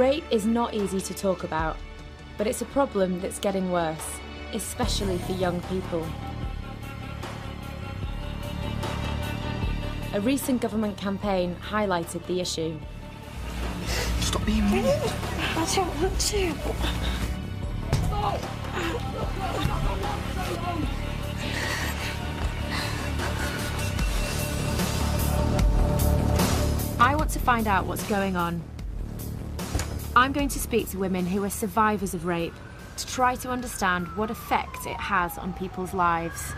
Rape is not easy to talk about, but it's a problem that's getting worse, especially for young people. A recent government campaign highlighted the issue. Stop being mean. I don't want to. I want to find out what's going on. I'm going to speak to women who are survivors of rape to try to understand what effect it has on people's lives.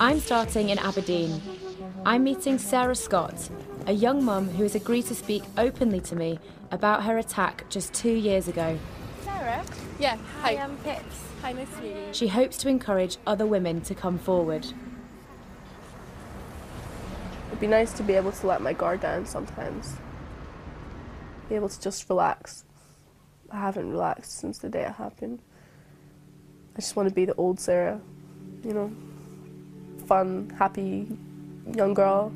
I'm starting in Aberdeen. I'm meeting Sarah Scott, a young mum who has agreed to speak openly to me about her attack just 2 years ago. Sarah? Yeah, hi. I'm Pips. Hi, nice to meet you. She hopes to encourage other women to come forward. It'd be nice to be able to let my guard down sometimes. Be able to just relax. I haven't relaxed since the day it happened. I just want to be the old Sarah, you know, fun, happy, young girl.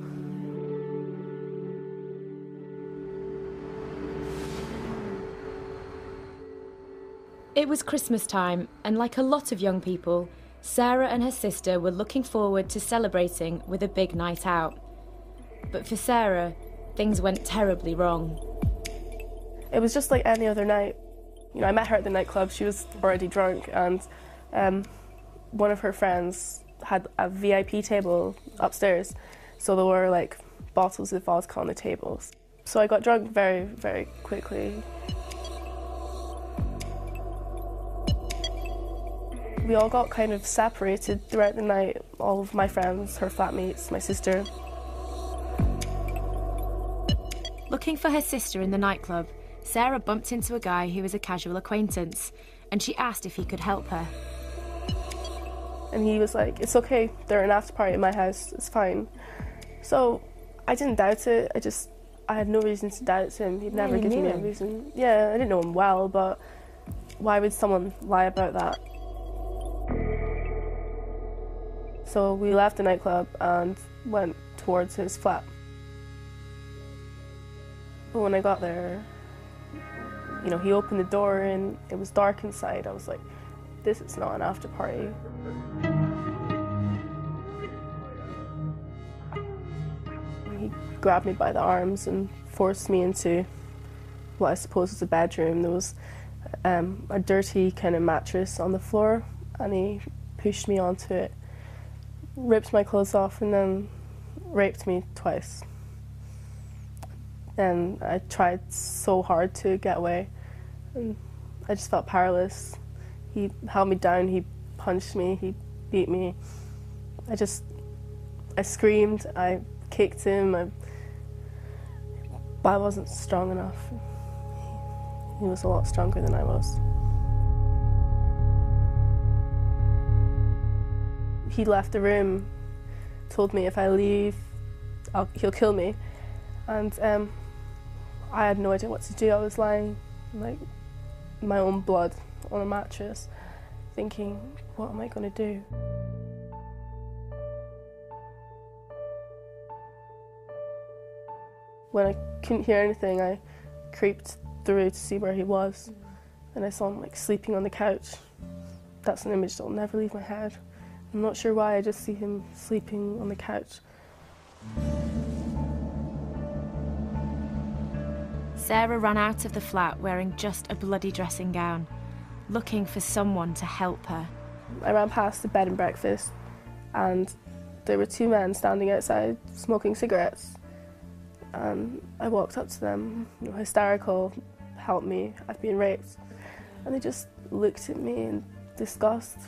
It was Christmas time, and like a lot of young people, Sarah and her sister were looking forward to celebrating with a big night out. But for Sarah, things went terribly wrong. It was just like any other night. You know, I met her at the nightclub. She was already drunk, and one of her friends had a VIP table upstairs, so there were like bottles of vodka on the tables. So I got drunk very, very quickly. We all got kind of separated throughout the night, all of my friends, her flatmates, my sister. Looking for her sister in the nightclub, Sarah bumped into a guy who was a casual acquaintance, and she asked if he could help her. And he was like, "It's okay, they're an after party at my house, it's fine." So I didn't doubt it, I had no reason to doubt him. He'd never given me a reason. Yeah, I didn't know him well, but why would someone lie about that? So we left the nightclub and went towards his flat. But when I got there, you know, he opened the door and it was dark inside. I was like, this is not an after party. He grabbed me by the arms and forced me into what I suppose was a bedroom. There was a dirty kind of mattress on the floor, and he pushed me onto it, ripped my clothes off, and then raped me twice. And I tried so hard to get away, and I just felt powerless. He held me down, he punched me, he beat me. I screamed, I kicked him, but I wasn't strong enough. He was a lot stronger than I was. He left the room, told me if I leave, he'll kill me. And I had no idea what to do. I was lying like my own blood on a mattress, thinking, what am I going to do? When I couldn't hear anything, I creeped through to see where he was, and I saw him like sleeping on the couch. That's an image that will never leave my head. I'm not sure why, I just see him sleeping on the couch. Sarah ran out of the flat wearing just a bloody dressing gown, looking for someone to help her. I ran past the bed and breakfast, and there were two men standing outside smoking cigarettes. And I walked up to them, you know, hysterical, "Help me, I've been raped." And they just looked at me in disgust.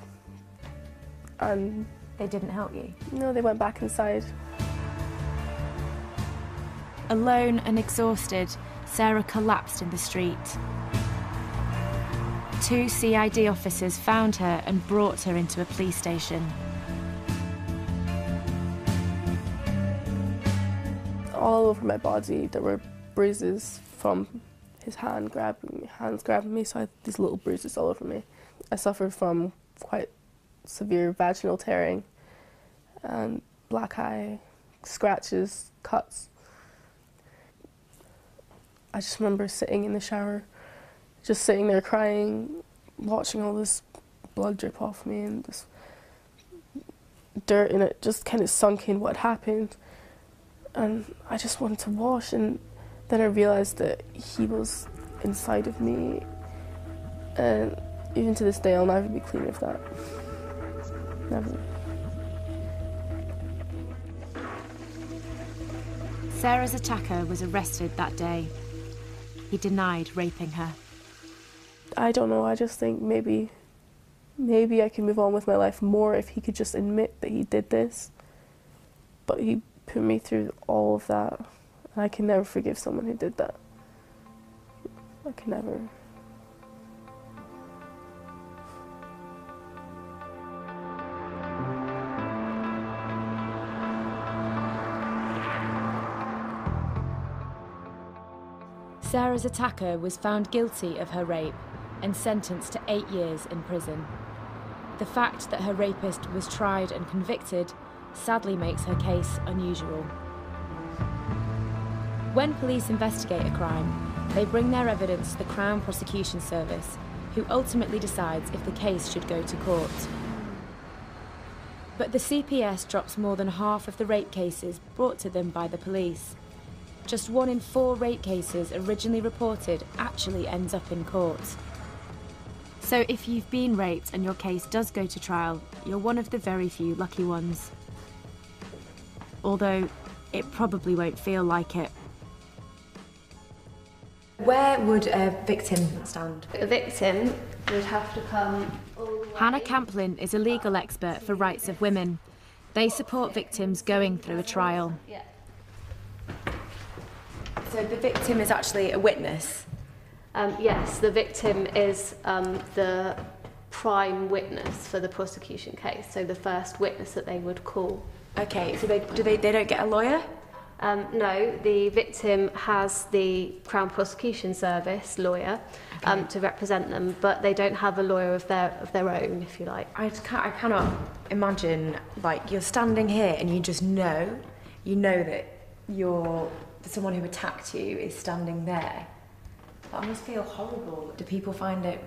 And they didn't help you? No, they went back inside. Alone and exhausted, Sarah collapsed in the street. 2 CID officers found her and brought her into a police station. All over my body there were bruises from his hands grabbing me, so I had these little bruises all over me. I suffered from quite severe vaginal tearing and black eye, scratches, cuts. I just remember sitting in the shower, just sitting there crying, watching all this blood drip off me and this dirt in it just kind of sunk in what happened. And I just wanted to wash, and then I realised that he was inside of me, and even to this day I'll never be clean of that. Never. Sarah's attacker was arrested that day. He denied raping her. I don't know, I just think maybe I can move on with my life more if he could just admit that he did this. But he put me through all of that, and I can never forgive someone who did that. I can never. Sarah's attacker was found guilty of her rape and sentenced to 8 years in prison. The fact that her rapist was tried and convicted sadly makes her case unusual. When police investigate a crime, they bring their evidence to the Crown Prosecution Service, who ultimately decides if the case should go to court. But the CPS drops more than half of the rape cases brought to them by the police. Just 1 in 4 rape cases originally reported actually ends up in court. So if you've been raped and your case does go to trial, you're one of the very few lucky ones. Although it probably won't feel like it. Where would a victim stand? A victim would have to come all the way. Hannah Camplin is a legal expert for rights of women. They support victims going through a trial. Yeah. So the victim is actually a witness? Yes, the victim is the prime witness for the prosecution case, so the first witness that they would call. Okay, so they don't get a lawyer? No, the victim has the Crown Prosecution Service lawyer to represent them, but they don't have a lawyer of their own, if you like. I cannot imagine, like, you're standing here and you just know that someone who attacked you is standing there. That must feel horrible. Do people find it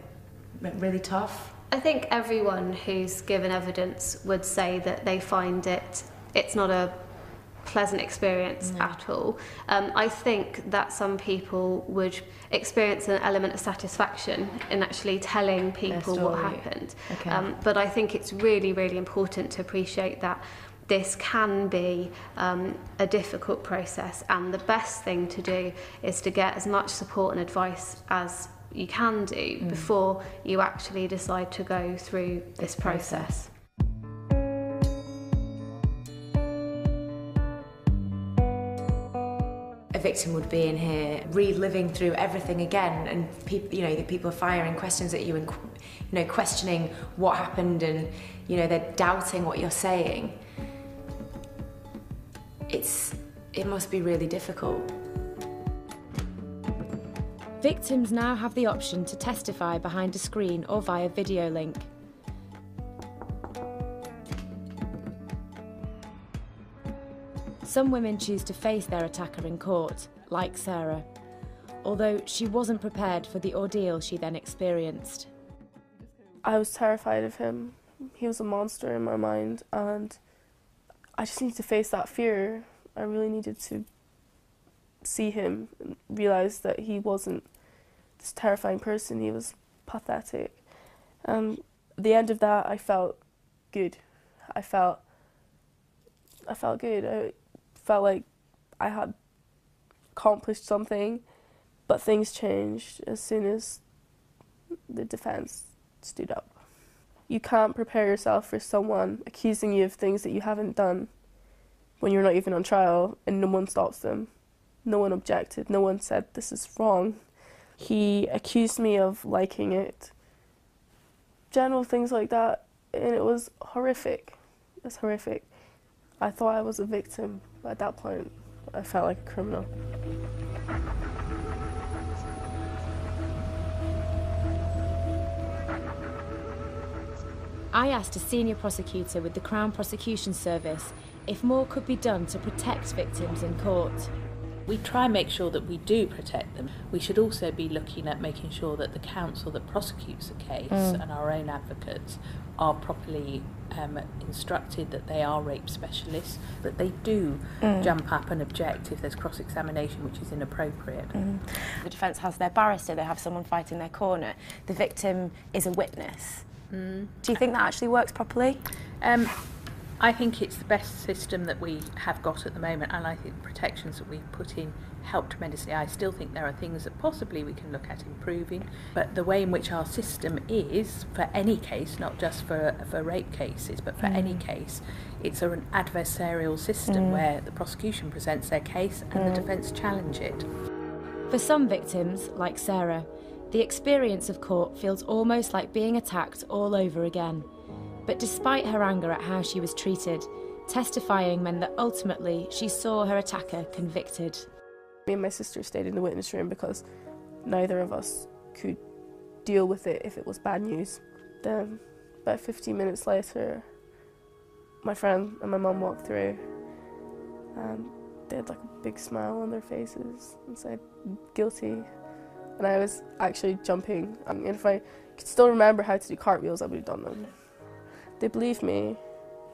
really tough? I think everyone who's given evidence would say that they find it's not a pleasant experience at all. I think that some people would experience an element of satisfaction in actually telling people what happened. Okay. But I think it's really, really important to appreciate that this can be a difficult process, and the best thing to do is to get as much support and advice as you can do before you actually decide to go through this process. A victim would be in here reliving through everything again, and the people are firing questions at you and questioning what happened, and they're doubting what you're saying. It must be really difficult. Victims now have the option to testify behind a screen or via video link. Some women choose to face their attacker in court, like Sarah, although she wasn't prepared for the ordeal she then experienced. I was terrified of him. He was a monster in my mind, and I just needed to face that fear. I really needed to see him and realise that he wasn't this terrifying person, he was pathetic. And at the end of that, I felt good. I felt good. I felt like I had accomplished something, but things changed as soon as the defence stood up. You can't prepare yourself for someone accusing you of things that you haven't done when you're not even on trial, and no one stops them. No one objected, no one said this is wrong. He accused me of liking it. General things like that, and it was horrific. It's horrific. I thought I was a victim, but at that point I felt like a criminal. I asked a senior prosecutor with the Crown Prosecution Service if more could be done to protect victims in court. We try and make sure that we do protect them. We should also be looking at making sure that the counsel that prosecutes a case and our own advocates are properly instructed, that they are rape specialists, that they do jump up and object if there's cross-examination which is inappropriate. The defence has their barrister, they have someone fighting their corner. The victim is a witness. Do you think that actually works properly? I think it's the best system that we have got at the moment, and I think the protections that we've put in help tremendously. I still think there are things that possibly we can look at improving, but the way in which our system is, for any case, not just for rape cases, but for any case, it's an adversarial system where the prosecution presents their case and the defence challenge it. For some victims, like Sarah, the experience of court feels almost like being attacked all over again. But despite her anger at how she was treated, testifying meant that ultimately she saw her attacker convicted. Me and my sister stayed in the witness room because neither of us could deal with it if it was bad news. Then, about 15 minutes later, my friend and my mum walked through and they had like a big smile on their faces and said, "Guilty." And I was actually jumping. And if I could still remember how to do cartwheels, I would have done them. They believed me,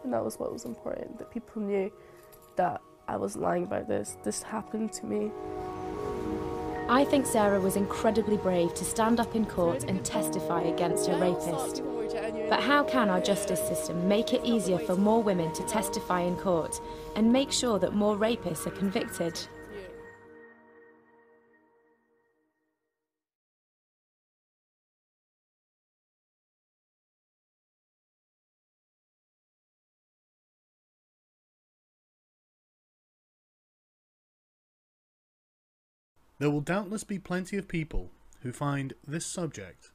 and that was what was important, that people knew that I wasn't lying about this. This happened to me. I think Sarah was incredibly brave to stand up in court and testify against her rapist. But how can our justice system make it easier for more women to testify in court and make sure that more rapists are convicted? There will doubtless be plenty of people who find this subject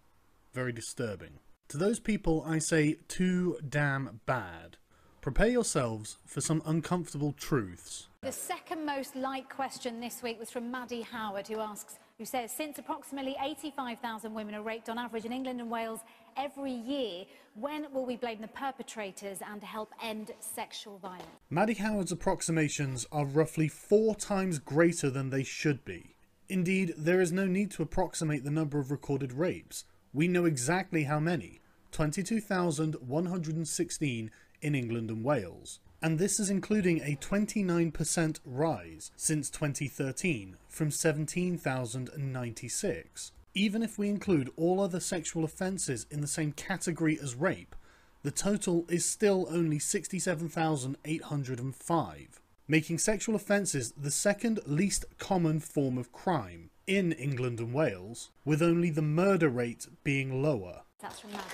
very disturbing. To those people I say too damn bad. Prepare yourselves for some uncomfortable truths. The second most liked question this week was from Maddie Howard, who says, since approximately 85,000 women are raped on average in England and Wales every year, when will we blame the perpetrators and help end sexual violence? Maddie Howard's approximations are roughly 4 times greater than they should be. Indeed, there is no need to approximate the number of recorded rapes. We know exactly how many, 22,116 in England and Wales. And this is including a 29% rise since 2013, from 17,096. Even if we include all other sexual offences in the same category as rape, the total is still only 67,805. Making sexual offences the second least common form of crime in England and Wales, with only the murder rate being lower. That's from Maddie.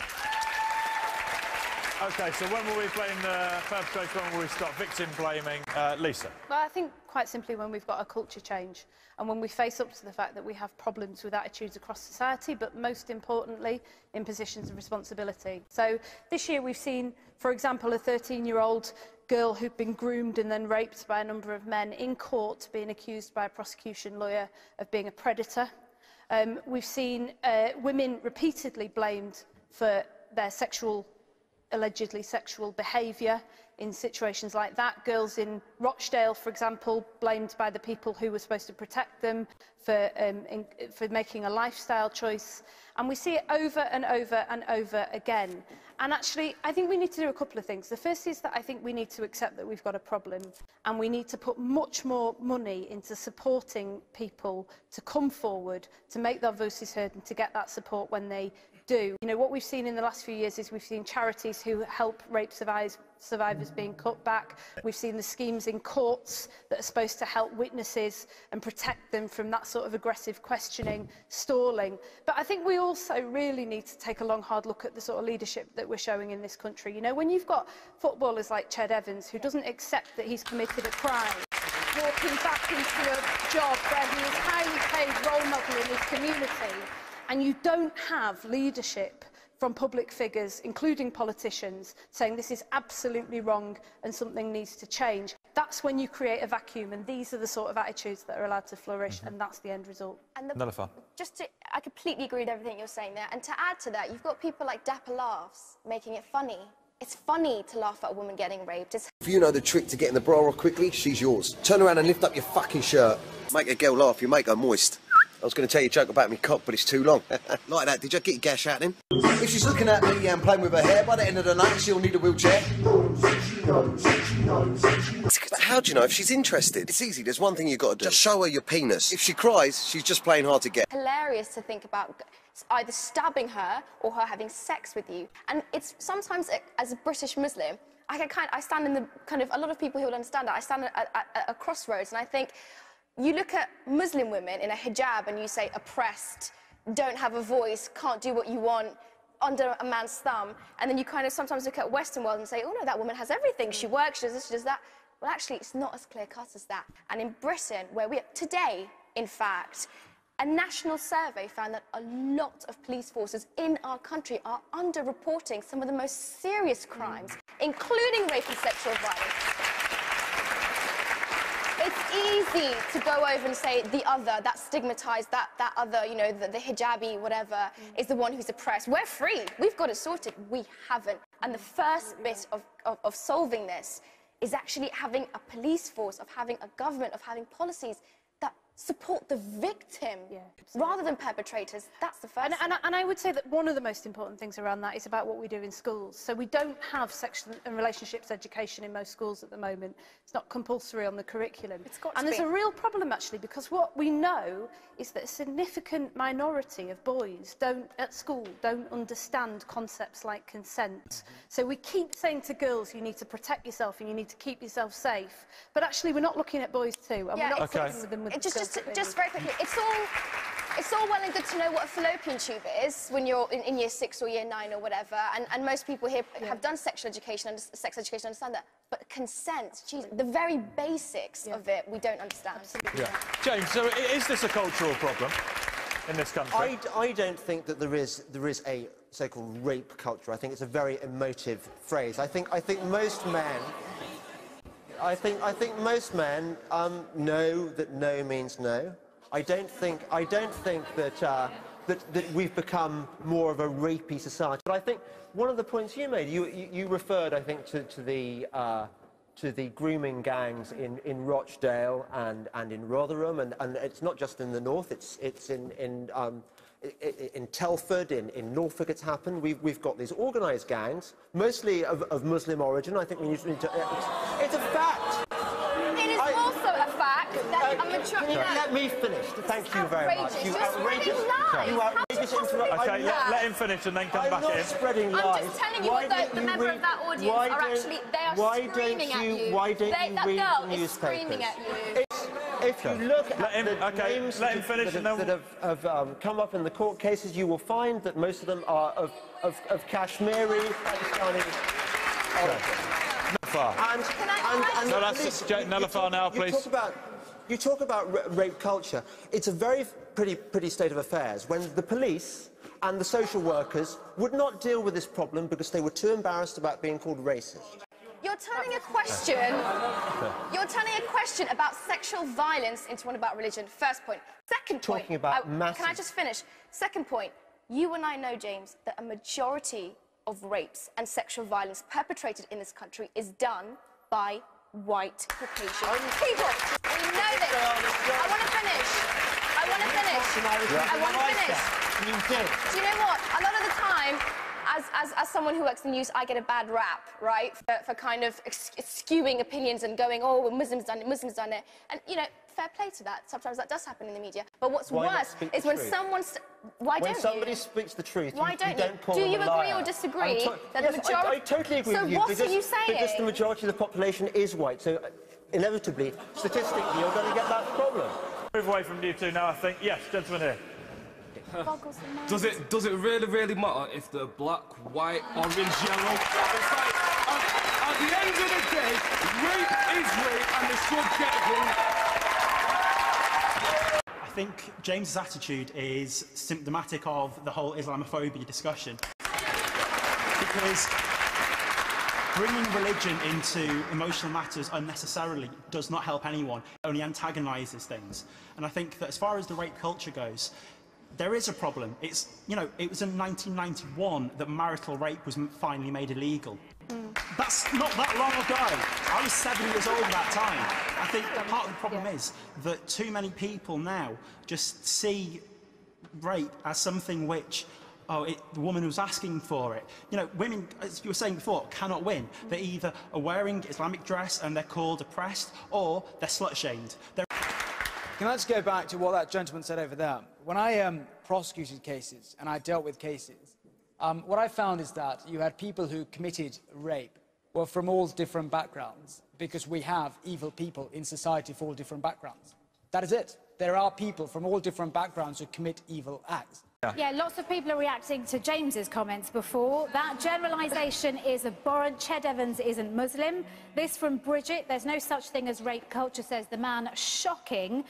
OK, so when will we blame the perpetrator, when will we stop victim blaming? Lisa? Well, I think quite simply when we've got a culture change and when we face up to the fact that we have problems with attitudes across society, but most importantly, in positions of responsibility. So this year we've seen, for example, a 13-year-old girl who'd been groomed and then raped by a number of men in court being accused by a prosecution lawyer of being a predator. We've seen women repeatedly blamed for their allegedly sexual behaviour in situations like that. Girls in Rochdale, for example, blamed by the people who were supposed to protect them for making a lifestyle choice. And we see it over and over and over again. And actually, I think we need to do a couple of things. The first is that I think we need to accept that we've got a problem, and we need to put much more money into supporting people to come forward, to make their voices heard and to get that support when they do. You know, what we've seen in the last few years is we've seen charities who help rape survivors being cut back. We've seen the schemes in courts that are supposed to help witnesses and protect them from that sort of aggressive questioning, stalling. But I think we also really need to take a long, hard look at the sort of leadership that we're showing in this country. You know, when you've got footballers like Ched Evans, who doesn't accept that he's committed a crime, walking back into a job where he is a highly paid role model in his community, and you don't have leadership from public figures, including politicians, saying this is absolutely wrong and something needs to change. that's when you create a vacuum, and these are the sort of attitudes that are allowed to flourish, and that's the end result. And Nilüfer. I completely agree with everything you're saying there. And to add to that, you've got people like Dapper Laughs making it funny. It's funny to laugh at a woman getting raped. If you know the trick to getting the bra off quickly, she's yours. Turn around and lift up your fucking shirt. Make a girl laugh, you make her moist. I was going to tell you a joke about me cock, but it's too long. Like that, did you get your gash out then? If she's looking at me and playing with her hair, by the end of the night, she'll need a wheelchair. But how do you know if she's interested? It's easy, there's one thing you've got to do. Just show her your penis. If she cries, she's just playing hard to get. hilarious to think about either stabbing her or her having sex with you. And it's sometimes, as a British Muslim, I stand in the kind of, a lot of people who will understand that, I stand at a crossroads, and I think, you look at Muslim women in a hijab and you say oppressed, don't have a voice, can't do what you want, under a man's thumb, and then you kind of sometimes look at Western world and say, oh no, that woman has everything, she works, she does this, she does that. Well, actually, it's not as clear-cut as that. And in Britain, where we are today, in fact, a national survey found that a lot of police forces in our country are under-reporting some of the most serious crimes, including rape and sexual violence. It's easy to go over and say the other, that stigmatised, that other, you know, the hijabi, whatever, is the one who's oppressed. We're free. We've got it sorted. We haven't. And the first bit of solving this is actually having a police force, of having a government, of having policies that support the victim rather than perpetrators. That's the first thing. And I would say that one of the most important things around that is about what we do in schools. So we don't have sexual and relationships education in most schools at the moment. It's not compulsory on the curriculum. It's got to and there's be. a real problem, actually, because what we know is that a significant minority of boys at school don't understand concepts like consent. So we keep saying to girls, you need to protect yourself and you need to keep yourself safe. But actually, we're not looking at boys too, and we're not sitting with them with just very quickly, it's all well and good to know what a fallopian tube is when you're in year 6 or year 9 or whatever, and most people here have done sexual education and sex education, understand that. But consent, geez, the very basics of it, we don't understand. James, so is this a cultural problem in this country? I don't think that there is a so-called rape culture. I think it's a very emotive phrase. I think most men. I think most men know that no means no. I don't think that that we've become more of a rapey society. But I think one of the points you made, you referred, I think, to the grooming gangs in Rochdale and in Rotherham, and it's not just in the north. It's in Telford, in Norfolk. It's happened. We've got these organised gangs, mostly of Muslim origin. I think we need to. It's a fact. It is also a fact that a majority. Let me finish. Thank you very much. You outrageous interrupt. Okay, let him finish and then come back in. I'm not spreading lies. I'm just telling you what the member of that audience are actually. They are screaming at you. Why don't you read that the girl is screaming at you. If you look at the names that have come up in the court cases, you will find that most of them are of Kashmiri, Pakistani origin. So that's Nilüfer now, please. You talk about rape culture. It's a very pretty state of affairs when the police and the social workers would not deal with this problem because they were too embarrassed about being called racist. You're turning a question about sexual violence into one about religion. First point. Second point. Talking about can I just finish? Second point. You and I know, James, that a majority of rapes and sexual violence perpetrated in this country is done by white Caucasian people. We know this. I want to finish. Do you know what? A lot of the time, as someone who works in news, I get a bad rap, right, for kind of skewing opinions and going, oh, well, Muslims done it. And, you know, fair play to that. Sometimes that does happen in the media. But what's worse is when someone's... When somebody speaks the truth, why don't you? Call Do you them a liar. agree or disagree that the majority... I totally agree with you. So what are you saying? Because the majority of the population is white. So, inevitably, statistically, you're going to get that problem. Move away from you two now, I think. Yes, gentleman here. Does it really matter if they're black, white, orange, yellow? It's like, at the end of the day, rape is rape and they should get hung. I think James's attitude is symptomatic of the whole Islamophobia discussion. Because Bringing religion into emotional matters unnecessarily does not help anyone. It only antagonises things. And I think that as far as the rape culture goes, there is a problem. It's, you know, it was in 1991 that marital rape was finally made illegal. That's not that long ago. I was 7 years old at that time. I think part of the problem is that too many people now just see rape as something which, the woman was asking for it. You know, women, as you were saying before, cannot win. They either are wearing Islamic dress and they're called oppressed, or they're slut-shamed. Can I just go back to what that gentleman said over there? When I prosecuted cases and I dealt with cases, what I found is that you had people who committed rape were from all different backgrounds, because we have evil people in society for all different backgrounds. That is it. There are people from all different backgrounds who commit evil acts. Yeah, lots of people are reacting to James's comments before. That generalisation is abhorrent. Ched Evans isn't Muslim. This from Bridget. There's no such thing as rape culture, says the man. Shocking.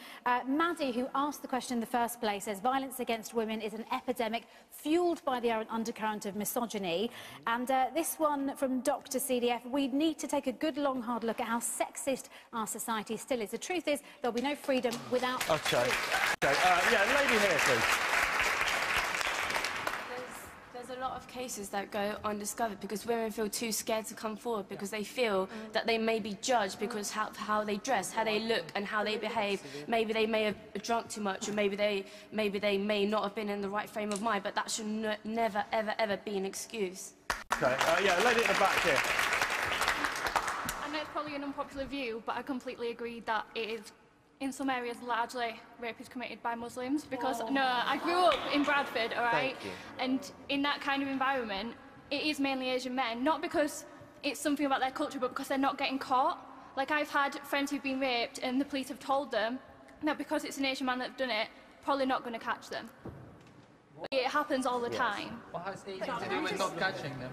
Maddie, who asked the question in the first place, says violence against women is an epidemic fuelled by the undercurrent of misogyny. And this one from Dr. CDF. We need to take a good, long, hard look at how sexist our society still is. The truth is, there'll be no freedom without truth. Yeah, lady here, please. There's a lot of cases that go undiscovered because women feel too scared to come forward because they feel that they may be judged because how they dress, how they look and how they behave. Maybe they may have drunk too much, or maybe they may not have been in the right frame of mind, but that should never, ever, ever be an excuse. Okay, yeah, lady at the back here. I know it's probably an unpopular view, but I completely agree that it is, in some areas, largely rape is committed by Muslims, because I grew up in Bradford, all right, and in that kind of environment, it is mainly Asian men, not because it's something about their culture, but because they're not getting caught. Like, I've had friends who've been raped, and the police have told them that because it's an Asian man that's done it, probably not going to catch them. It happens all the time. What has anything to do with not catching them?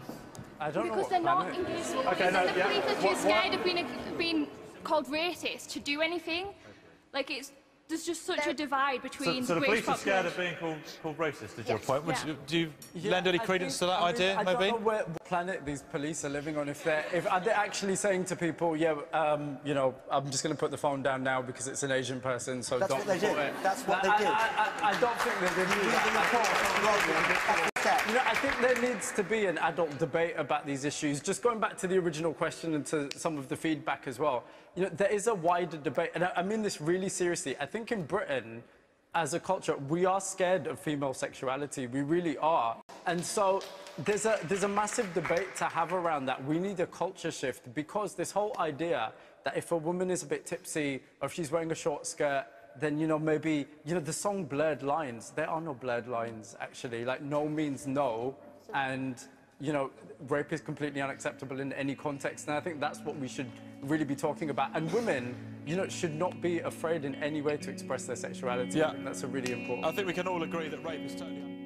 I don't know. Because they're not engaged. Okay, no, the police are too scared of being called racist to do anything. Like, there's just such a divide between so the police are scared of being called racist, is your point? Do you lend any credence to that idea, maybe? I don't know what planet these police are living on. Are they actually saying to people, yeah, you know, I'm just going to put the phone down now because it's an Asian person, so That's don't what they report did. it. That's what they did. I don't think that they knew that. You know, I think there needs to be an adult debate about these issues. Just going back to the original question and to some of the feedback as well, you know, there is a wider debate, and I mean this really seriously. I think in Britain, as a culture, we are scared of female sexuality. We really are. And so there's a massive debate to have around that. We need a culture shift, because this whole idea that if a woman is a bit tipsy or if she's wearing a short skirt, then, you know, maybe, you know, the song Blurred Lines, there are no blurred lines, actually. Like, no means no, and, you know, rape is completely unacceptable in any context, and I think that's what we should really be talking about. And women, you know, should not be afraid in any way to express their sexuality. Yeah. I think that's a really important... I think we can all agree that rape is totally...